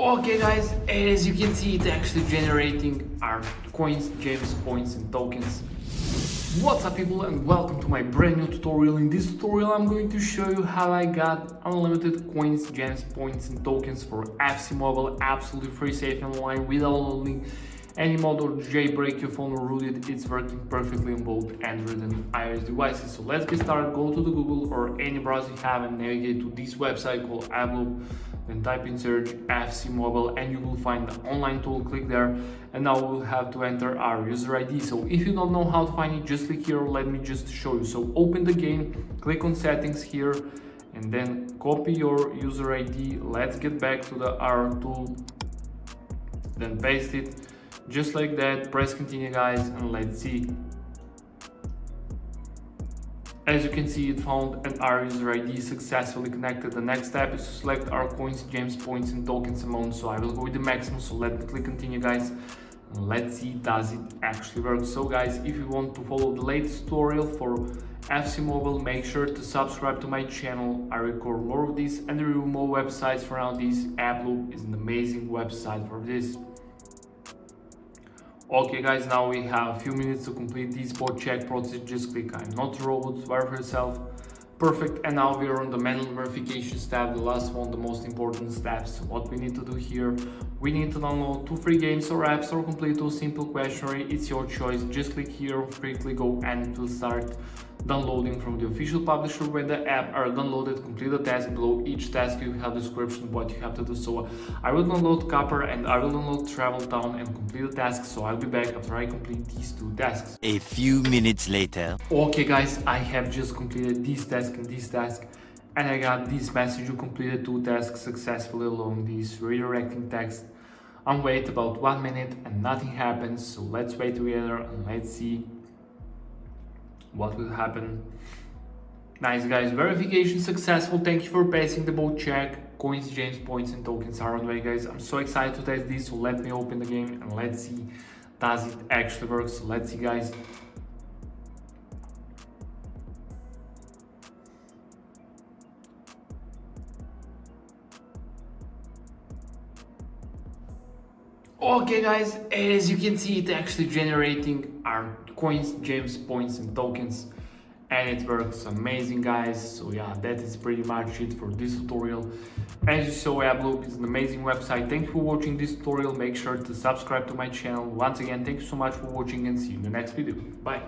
Okay guys, as you can see, it's actually generating our coins, gems, points and tokens. What's up people, and welcome to my brand new tutorial. In this tutorial I'm going to show you how I got unlimited coins, gems, points and tokens for FC Mobile, absolutely free, safe and online, without loading any mod or jailbreak your phone or root it. It's working perfectly on both Android and iOS devices. So let's get started. Go to the Google or any browser you have and navigate to this website called AppLoop. Then type in search FC Mobile and you will find the online tool. Click there, and now we'll have to enter our user ID. So if you don't know how to find it, just click here. Let me just show you. So open the game, click on settings here, and then copy your user ID. Let's get back to the R tool, then paste it just like that. Press continue guys, and let's see. As you can see, it found an our user ID successfully connected. The next step is to select our coins, gems, points and tokens amount. So I will go with the maximum. So let me click continue guys, and let's see does it actually work. So guys, if you want to follow the latest tutorial for FC Mobile, make sure to subscribe to my channel. I record more of this and review more websites around this. AppLoop is an amazing website for this. Okay guys, now we have a few minutes to complete this bot check process. Just click I'm not a robot, verify yourself. Perfect, and now we are on the manual verification step, the last one, the most important steps. What we need to do here, we need to download 2 free games or apps or complete 2 simple questionnaire. It's your choice. Just click here, free click go, and it will start downloading from the official publisher. When the app are downloaded, complete the task. Below each task you have description what you have to do. So I will download Copper and I will download Travel Town and complete the task. So I'll be back after I complete these 2 tasks. A few minutes later. Okay guys, I have just completed this task and this task, and I got this message: you completed 2 tasks successfully along this redirecting text. I'm wait about 1 minute and nothing happens. So let's wait together and let's see what will happen. Nice guys, verification successful. Thank you for passing the bot check. Coins, gems, points and tokens are on the way guys. I'm so excited to test this. So let me open the game and let's see does it actually work. So let's see guys. Okay guys, as you can see, it's actually generating our coins, gems, points and tokens, and it works amazing guys. So yeah, that is pretty much it for this tutorial. As you saw, AppLoop is an amazing website. Thank you for watching this tutorial. Make sure to subscribe to my channel. Once again, thank you so much for watching and see you in the next video. Bye.